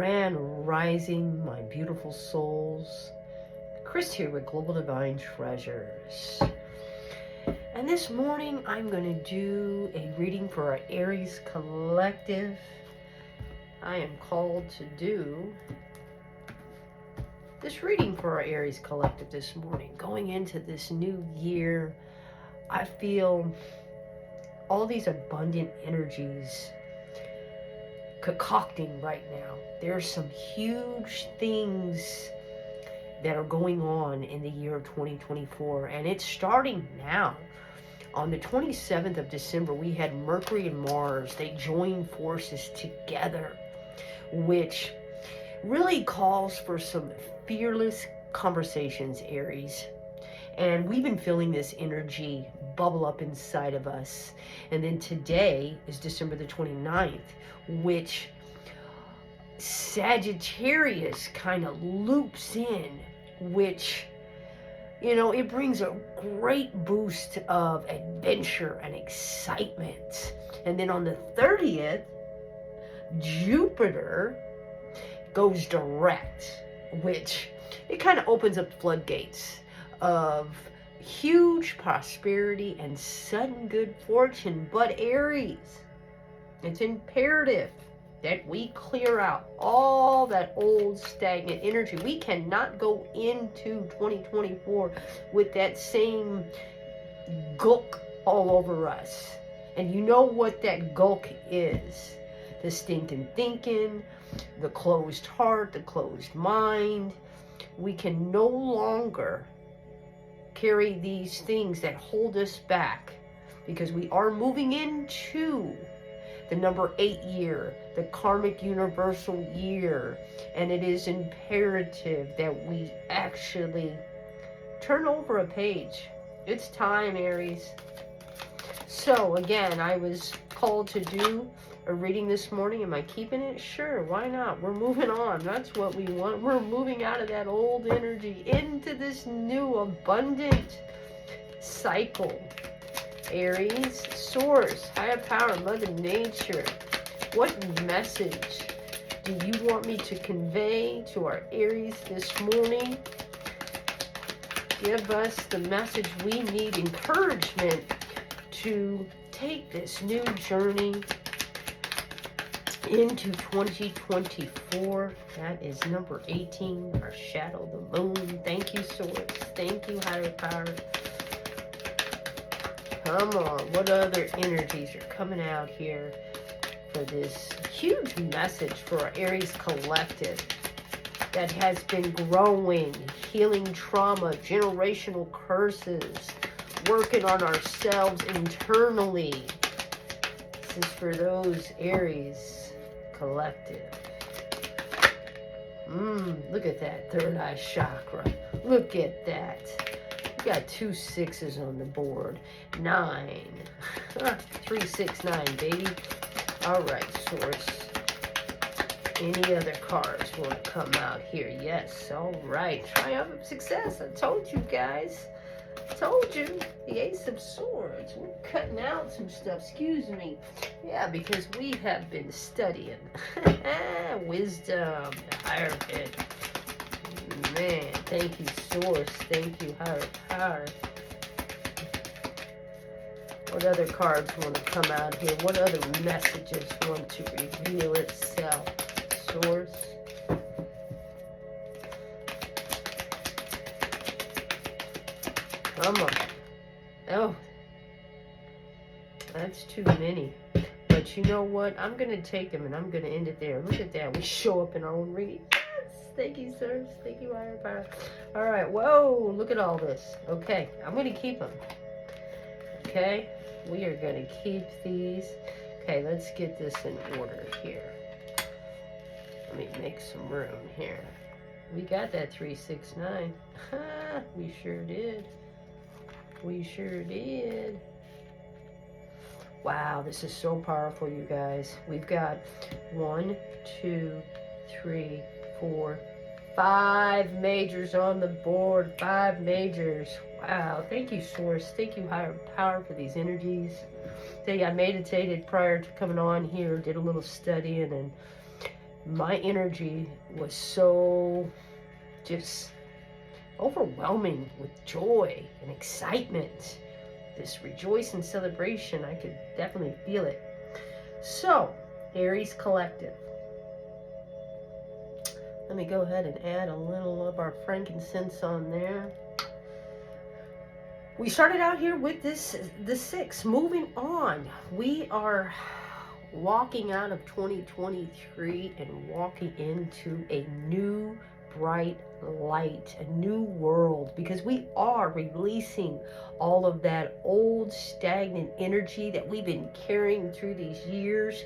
Grand Rising, my beautiful souls. Chris here with Global Divine Treasures. And this morning I'm going to do a reading for our Aries collective. I am called to do this reading for our Aries collective this morning. Going into this new year, I feel all these abundant energies concocting right now. There's some huge things that are going on in the year of 2024, and it's starting now. On the 27th of December, we had Mercury and Mars. They joined forces together, which really calls for some fearless conversations, Aries. And we've been feeling this energy bubble up inside of us. And then today is December the 29th, which Sagittarius kind of loops in, which, you know, it brings a great boost of adventure and excitement. And then on the 30th, Jupiter goes direct, which it kind of opens up floodgates of huge prosperity and sudden good fortune. But Aries, it's imperative that we clear out all that old stagnant energy. We cannot go into 2024 with that same gulk all over us. And you know what that gulk is. The stinking thinking, the closed heart, the closed mind. We can no longer carry these things that hold us back, because we are moving into the number 8 year, the karmic universal year, and it is imperative that we actually turn over a page. It's time, Aries. So again, I was called to do a reading this morning. Am I keeping it? Sure, why not? We're moving on. That's what we want. We're moving out of that old energy into this new abundant cycle. Aries, Source, Higher Power, Mother Nature, what message do you want me to convey to our Aries this morning? Give us the message we need, encouragement to take this new journey into 2024. That is number 18, our shadow, the moon. Thank you, Source. Thank you, Higher Power. Come on, what other energies are coming out here for this huge message for our Aries collective that has been growing, healing trauma, generational curses, working on ourselves internally. This is for those Aries collective. Look at that third eye chakra. Look at that. We got 2 6s on the board. 9. 3, 6, 9, baby. All right, Source. Any other cards want to come out here? Yes. All right. Triumph of success. I told you guys. I told you. The Ace of Swords. We're cutting out some stuff. Excuse me. Yeah, because we have been studying. Wisdom. The Hierophant. Man, thank you, Source. Thank you, Higher Power. What other cards want to come out here? What other messages want to reveal itself? Source. Come on. Oh. That's too many. But you know what? I'm going to take them and I'm going to end it there. Look at that. We show up in our own reading. Thank you, sir. Thank you, Higher Power. All right. Whoa. Look at all this. Okay. I'm going to keep them. Okay. We are going to keep these. Okay. Let's get this in order here. Let me make some room here. We got that 3, 6, 9. We sure did. We sure did. Wow. This is so powerful, you guys. We've got 1, 2, 3, 4, 5 majors on the board. 5 majors. Wow. Thank you, Source. Thank you, Higher Power, for these energies. Tell you, I meditated prior to coming on here, did a little studying, and my energy was so just overwhelming with joy and excitement. This rejoice and celebration, I could definitely feel it. So, Aries Collective. Let me go ahead and add a little of our frankincense on there. We started out here with the 6. Moving on, we are walking out of 2023 and walking into a new bright light, a new world, because we are releasing all of that old stagnant energy that we've been carrying through these years.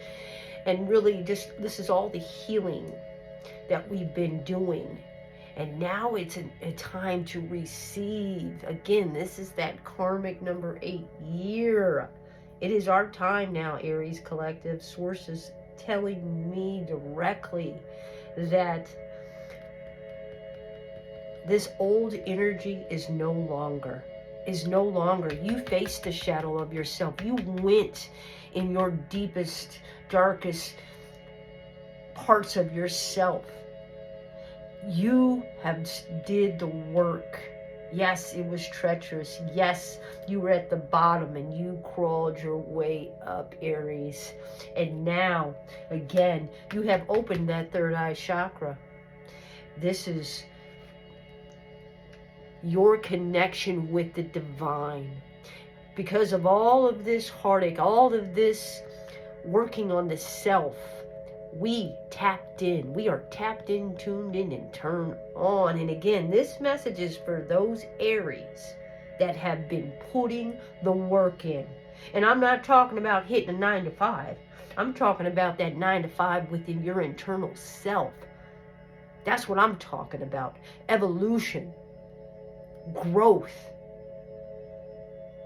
And really just, this is all the healing that we've been doing. And now it's a time to receive. Again, this is that karmic number 8 year. It is our time now, Aries Collective. Sources telling me directly that this old energy is no longer. You faced the shadow of yourself. You went in your deepest, darkest parts of yourself. You have did the work. Yes, it was treacherous. Yes, you were at the bottom and you crawled your way up, Aries. And now, again, you have opened that third eye chakra. This is your connection with the divine. Because of all of this heartache, all of this working on the self, we tapped in. We are tapped in, tuned in, and turned on. And again, this message is for those Aries that have been putting the work in. And I'm not talking about hitting a 9 to 5. I'm talking about that 9 to 5 within your internal self. That's what I'm talking about. Evolution. Growth.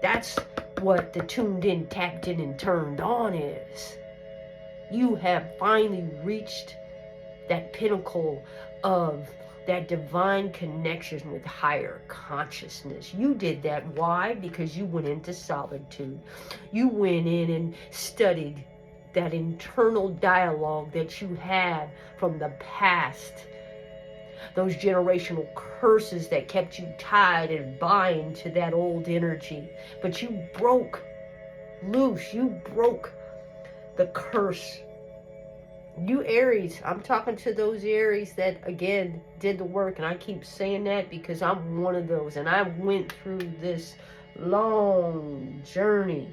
That's what the tuned in, tapped in, and turned on is. You have finally reached that pinnacle of that divine connection with higher consciousness. You did that. Why? Because you went into solitude. You went in and studied that internal dialogue that you had from the past. Those generational curses that kept you tied and bind to that old energy. But you broke loose. You broke the curse. You Aries, I'm talking to those Aries that, again, did the work. And I keep saying that because I'm one of those. And I went through this long journey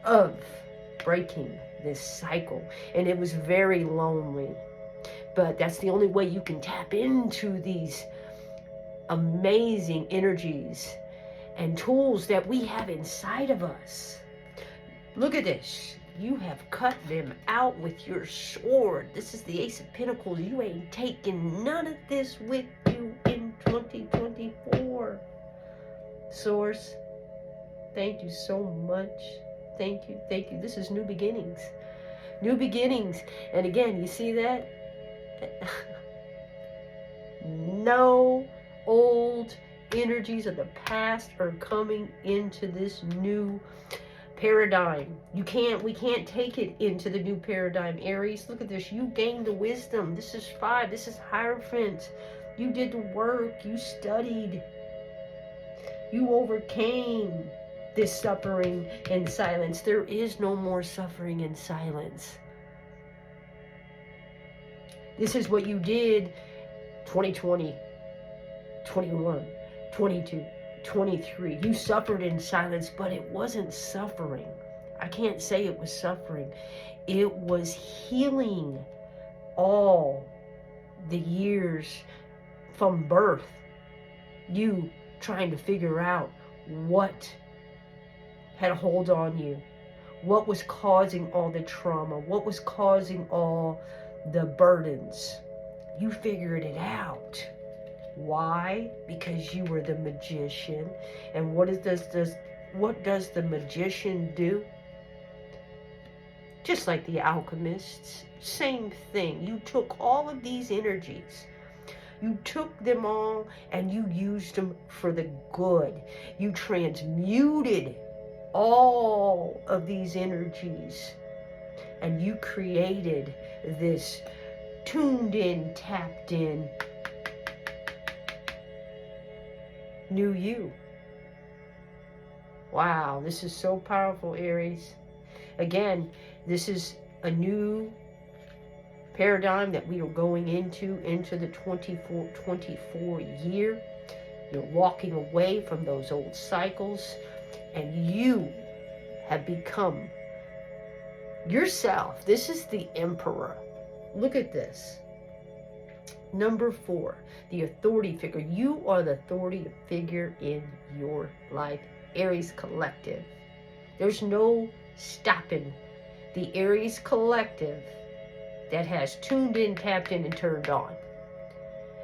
of breaking this cycle. And it was very lonely. But that's the only way you can tap into these amazing energies and tools that we have inside of us. Look at this. You have cut them out with your sword. This is the Ace of Pentacles. You ain't taking none of this with you in 2024. Source, thank you so much. Thank you. Thank you. This is new beginnings. New beginnings. And again, you see that? No old energies of the past are coming into this new paradigm. We can't take it into the new paradigm, Aries. Look at this. You gained the wisdom. This is 5. This is Hierophant. You did the work. You studied. You overcame this suffering in silence. There is no more suffering in silence. This is what you did 2020, 21, 22, 23. You suffered in silence, but it wasn't suffering. I can't say it was suffering. It was healing all the years from birth. You trying to figure out what had a hold on you. What was causing all the trauma? What was causing all the burdens? You figured it out. Why? Because you were the magician. And what does the magician do? Just like the alchemists, same thing. You took all of these energies. You took them all and you used them for the good. You transmuted all of these energies and you created this tuned in, tapped in new you. Wow, this is so powerful, Aries. Again, this is a new paradigm that we are going into the 24 year. You're walking away from those old cycles, and you have become yourself. This is the Emperor. Look at this. Number 4, the authority figure. You are the authority figure in your life, Aries collective. There's no stopping the Aries collective that has tuned in, tapped in, and turned on.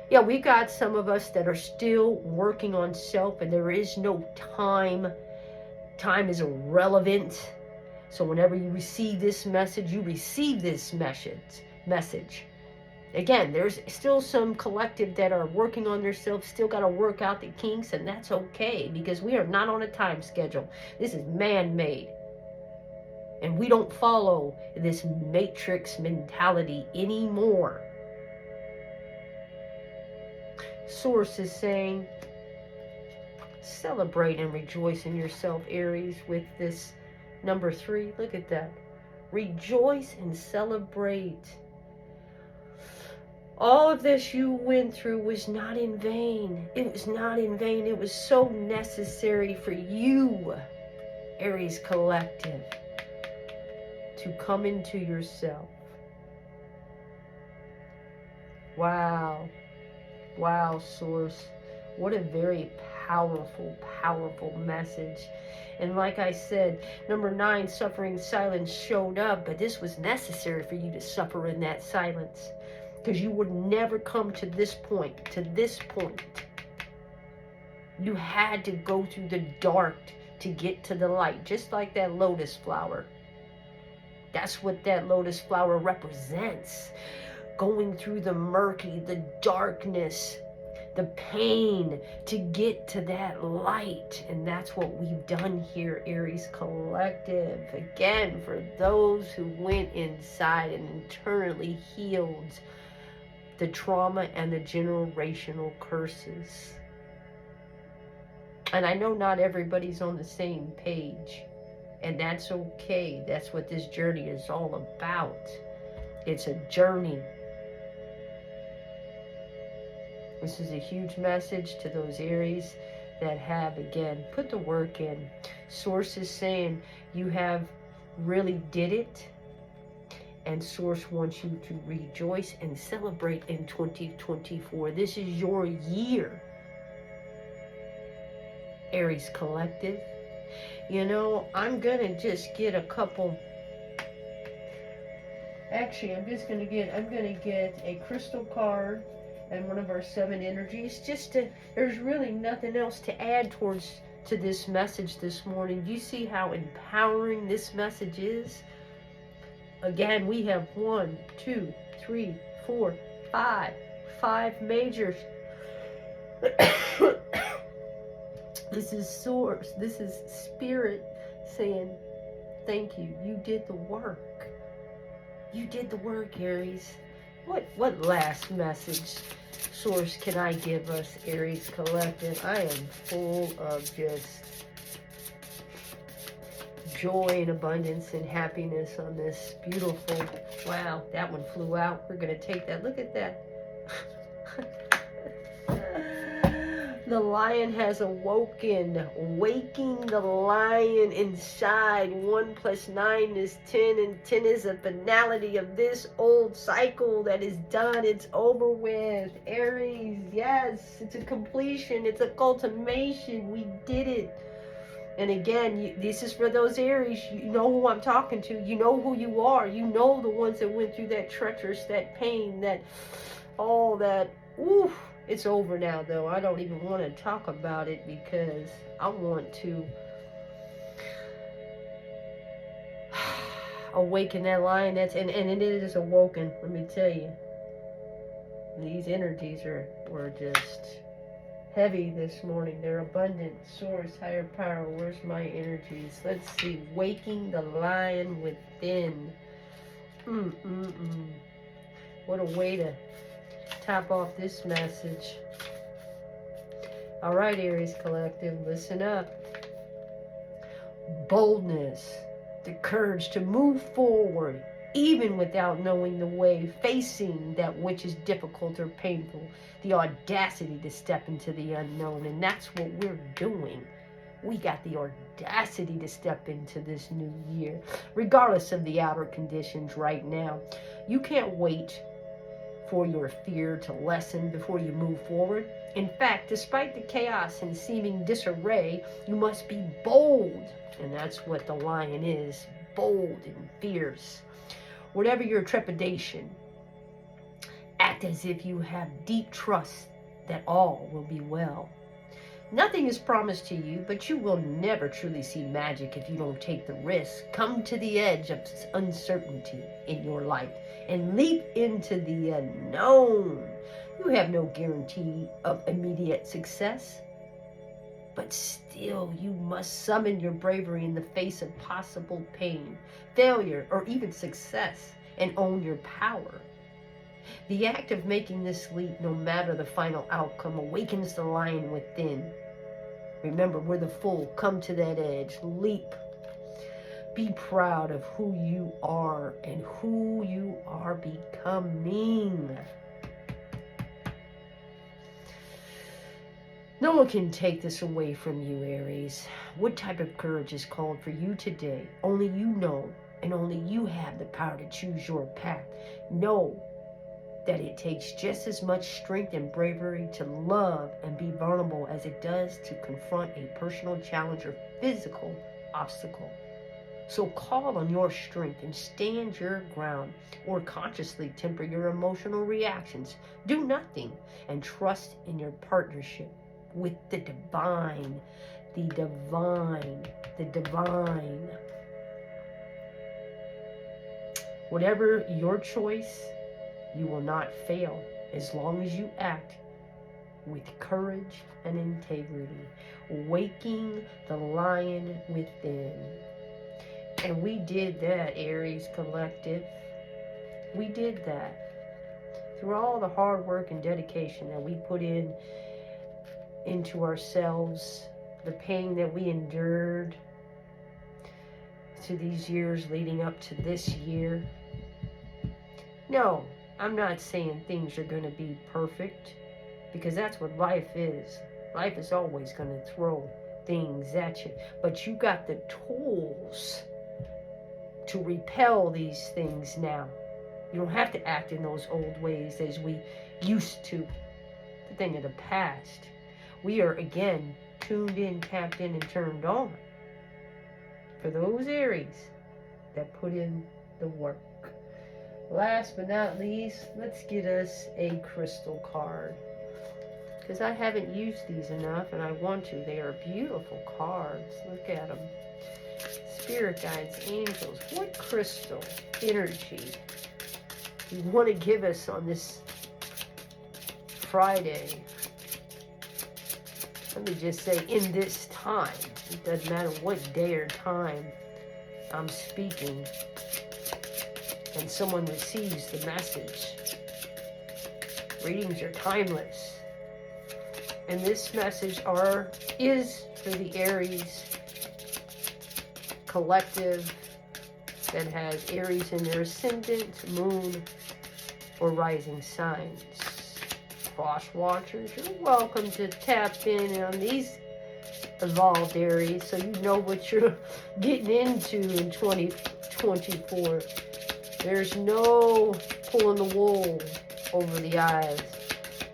Yeah, we got some of us that are still working on self, and there is no time. Time is irrelevant. So whenever you receive this message, you receive this message. Again, there's still some collective that are working on themselves, still got to work out the kinks, and that's okay, because we are not on a time schedule. This is man-made. And we don't follow this matrix mentality anymore. Source is saying, celebrate and rejoice in yourself, Aries, with this number 3. Look at that. Rejoice and celebrate. All of this you went through was not in vain. It was not in vain. It was so necessary for you, Aries collective, to come into yourself. Wow. Wow, Source. What a very powerful, powerful message. And like I said, number 9, suffering silence showed up, but this was necessary for you to suffer in that silence, because you would never come to this point, You had to go through the dark to get to the light, just like that lotus flower. That's what that lotus flower represents. Going through the murky, the darkness, the pain to get to that light. And that's what we've done here, Aries collective. Again, for those who went inside and internally healed the trauma and the generational curses. And I know not everybody's on the same page, and that's okay. That's what this journey is all about. It's a journey. This is a huge message to those Aries that have, again, put the work in. Source is saying you have really did it. And Source wants you to rejoice and celebrate in 2024. This is your year, Aries collective. You know, I'm going to just get a couple. Actually, I'm going to get a crystal card and one of our 7 energies. There's really nothing else to add to this message this morning. Do you see how empowering this message is? Again, we have 1, 2, 3, 4, 5 majors. This is Source. This is Spirit saying, thank you. You did the work. You did the work, Aries. What last message, Source, can I give us, Aries collective? I am full of just joy and abundance and happiness on this beautiful. Wow, that one flew out. We're going to take that. Look at that. The lion has awoken, waking the lion inside. 1 + 9 is 10, and 10 is a finality of this old cycle that is done. It's over with. Aries, yes, it's a completion. It's a consummation. We did it. And again, this is for those Aries. You know who I'm talking to. You know who you are. You know the ones that went through that treacherous, that pain, that all that. Oof. It's over now, though. I don't even want to talk about it because I want to awaken that lion. And it is awoken. Let me tell you, these energies were just heavy this morning. They're abundant. Source, higher power. Where's my energies? Let's see. Waking the lion within. What a way to top off this message. All right, Aries Collective, listen up. Boldness, the courage to move forward, even without knowing the way, facing that which is difficult or painful, the audacity to step into the unknown. And that's what we're doing. We got the audacity to step into this new year, regardless of the outer conditions right now. You can't wait for your fear to lessen before you move forward. In fact, despite the chaos and seeming disarray, you must be bold. And that's what the lion is, bold and fierce. Whatever your trepidation, act as if you have deep trust that all will be well. Nothing is promised to you, but you will never truly see magic if you don't take the risk. Come to the edge of uncertainty in your life and leap into the unknown. You have no guarantee of immediate success, but still you must summon your bravery in the face of possible pain, failure, or even success, and own your power. The act of making this leap, no matter the final outcome, awakens the lion within. Remember, we're the fool. Come to that edge. Leap. Be proud of who you are and who you are becoming. No one can take this away from you, Aries. What type of courage is called for you today? Only you know, and only you have the power to choose your path. Know that it takes just as much strength and bravery to love and be vulnerable as it does to confront a personal challenge or physical obstacle. So call on your strength and stand your ground, or consciously temper your emotional reactions. Do nothing and trust in your partnership with the divine, the divine, the divine. Whatever your choice, you will not fail as long as you act with courage and integrity, waking the lion within. And we did that, Aries Collective. We did that. Through all the hard work and dedication that we put into ourselves, the pain that we endured to these years leading up to this year. No, I'm not saying things are going to be perfect, because that's what life is. Life is always going to throw things at you. But you got the tools to repel these things now. You don't have to act in those old ways as we used to. The thing of the past. We are again tuned in, tapped in, and turned on. For those Aries that put in the work. Last but not least, let's get us a crystal card. Because I haven't used these enough and I want to. They are beautiful cards. Look at them. Spirit guides, angels. What crystal energy you want to give us on this Friday? Let me just say, in this time. It doesn't matter what day or time I'm speaking and someone receives the message. Readings are timeless. And this message is for the Aries Collective that has Aries in their ascendant, moon, or rising signs. Crosswatchers, you're welcome to tap in on these evolved Aries so you know what you're getting into in 2024. There's no pulling the wool over the eyes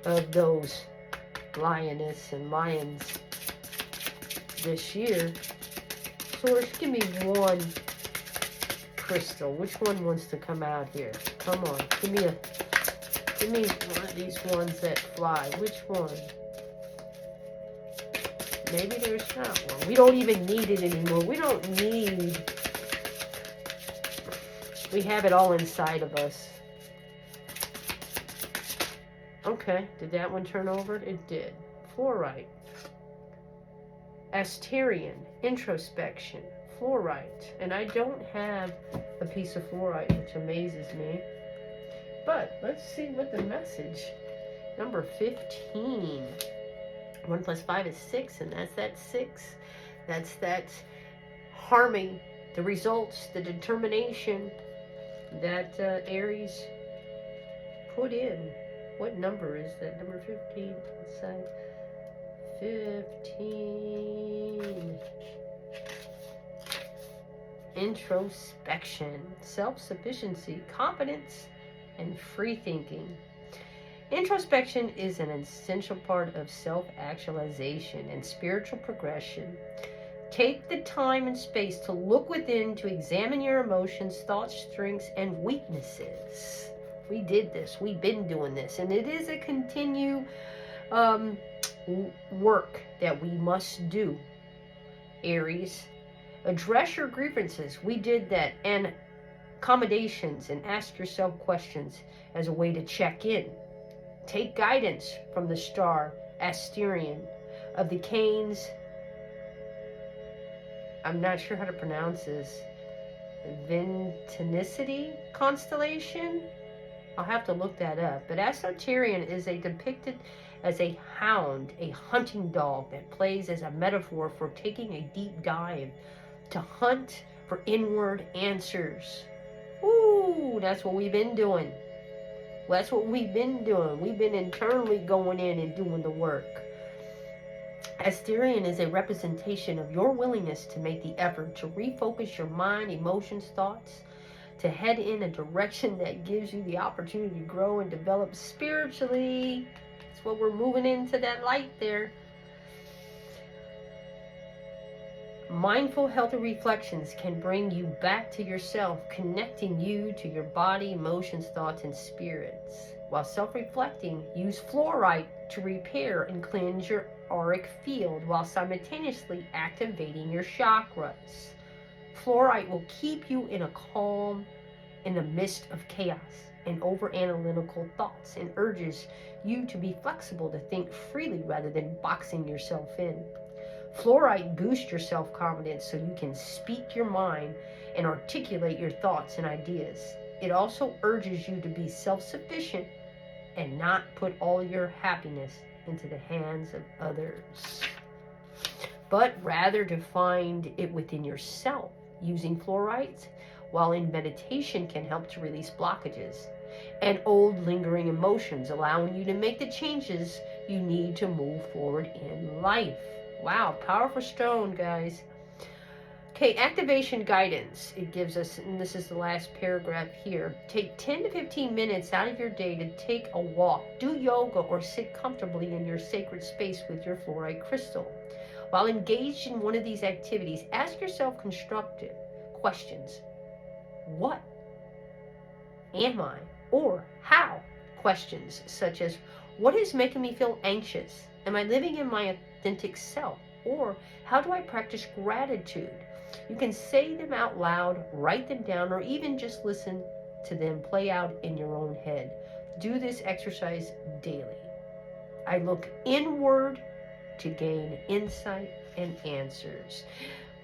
of those lioness and lions this year. Source, give me one crystal. Which one wants to come out here? Come on, give me one of these ones that fly. Which one? Maybe there's not one. We don't even need it anymore. We have it all inside of us. Okay, did that one turn over? It did. Fluorite. Asterian, introspection, fluorite. And I don't have a piece of fluorite, which amazes me. But let's see what the message. Number 15. 1 plus 5 is 6, and that's that 6. That's that harming, the results, the determination that Aries put in. What number is that? Number 15. Inside 15. Introspection, self-sufficiency, confidence, and free thinking. Introspection is an essential part of self-actualization and spiritual progression. Take the time and space to look within, to examine your emotions, thoughts, strengths, and weaknesses. We did this. We've been doing this. And it is a continue work that we must do, Aries. Address your grievances. We did that. And accommodations, and ask yourself questions as a way to check in. Take guidance from the star Asterian of the Canes. I'm not sure how to pronounce this. Ventenicity constellation? I'll have to look that up. But Asterian is depicted as a hound, a hunting dog that plays as a metaphor for taking a deep dive to hunt for inward answers. Ooh, that's what we've been doing. That's what we've been doing. We've been internally going in and doing the work. Asterian is a representation of your willingness to make the effort to refocus your mind, emotions, thoughts, to head in a direction that gives you the opportunity to grow and develop spiritually. That's what we're moving into, that light there. Mindful, healthy reflections can bring you back to yourself, connecting you to your body, emotions, thoughts, and spirits. While self-reflecting, use fluorite to repair and cleanse your auric field while simultaneously activating your chakras. Fluorite will keep you in a calm in the midst of chaos and over-analytical thoughts, and urges you to be flexible, to think freely rather than boxing yourself in. Fluorite boosts your self-confidence so you can speak your mind and articulate your thoughts and ideas. It also urges you to be self-sufficient and not put all your happiness into the hands of others, but rather to find it within yourself. Using fluorite while in meditation can help to release blockages and old lingering emotions, allowing you to make the changes you need to move forward in life. Wow, powerful stone, guys. Okay, activation guidance. It gives us, and this is the last paragraph here. Take 10 to 15 minutes out of your day to take a walk, do yoga, or sit comfortably in your sacred space with your fluorite crystal. While engaged in one of these activities, ask yourself constructive questions. What am I? Or how? Questions such as, what is making me feel anxious? Am I living in my authentic self? Or how do I practice gratitude? You can say them out loud, write them down, or even just listen to them play out in your own head. Do this exercise daily. I look inward to gain insight and answers.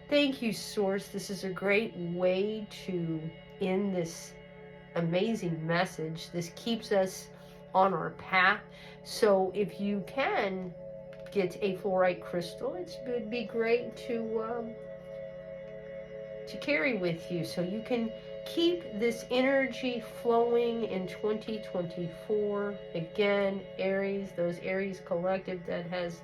Thank you, Source. This is a great way to end this amazing message. This keeps us on our path. So if you can get a fluorite crystal, it would be great to carry with you, so you can keep this energy flowing in 2024. Again, Aries, those Aries collective that has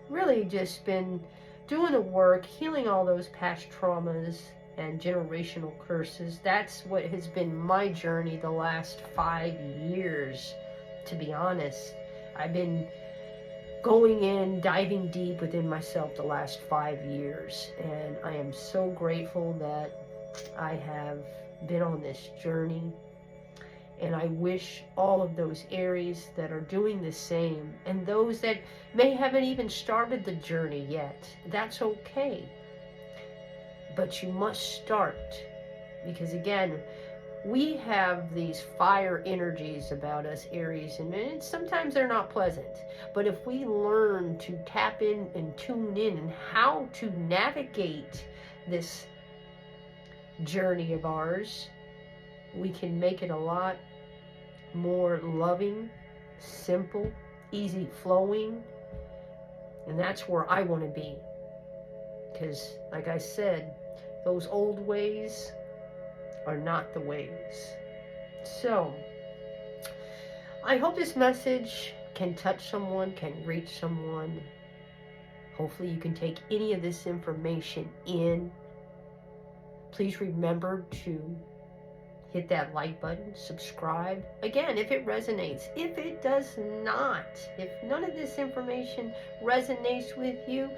really just been doing the work, healing all those past traumas and generational curses. That's what has been my journey the last 5 years, to be honest. I've been going in, diving deep within myself the last 5 years, and I am so grateful that I have been on this journey. And I wish all of those Aries that are doing the same, and those that may haven't even started the journey yet, that's okay. But you must start, because again, we have these fire energies about us, Aries, and sometimes they're not pleasant. But if we learn to tap in and tune in and how to navigate this journey of ours, we can make it a lot more loving, simple, easy flowing. And that's where I want to be. Because, like I said, those old ways are not the ways. So, I hope this message can touch someone, can reach someone. Hopefully you can take any of this information in. Please remember to hit that like button, subscribe. Again, if it resonates. If it does not, if none of this information resonates with you,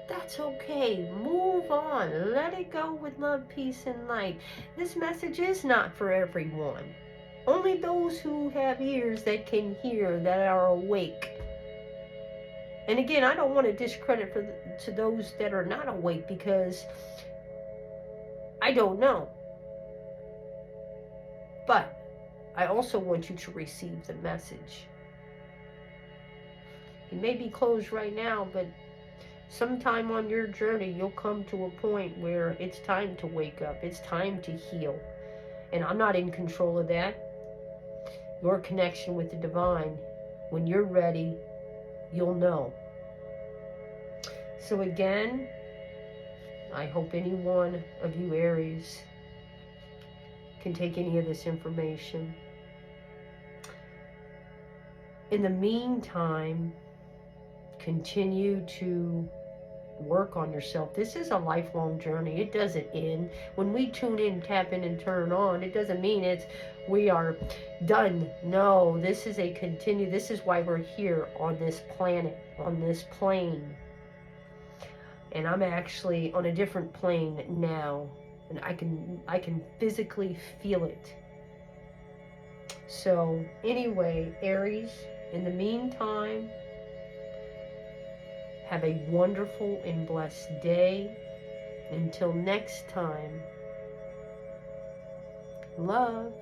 that's okay. Move on. Let it go with love, peace, and light. This message is not for everyone. Only those who have ears that can hear, that are awake. And again, I don't want to discredit to those that are not awake, because I don't know. But I also want you to receive the message. You may be closed right now, but sometime on your journey, you'll come to a point where it's time to wake up. It's time to heal. And I'm not in control of that. Your connection with the divine, when you're ready, you'll know. So again, I hope any one of you Aries can take any of this information. In the meantime, continue to work on yourself. This is a lifelong journey. It doesn't end. When we tune in, tap in, and turn on, it doesn't mean we are done. No, this is a continue. This is why we're here on this planet, on this plane. And I'm actually on a different plane now. And I can physically feel it. So anyway, Aries, in the meantime, have a wonderful and blessed day. Until next time, love.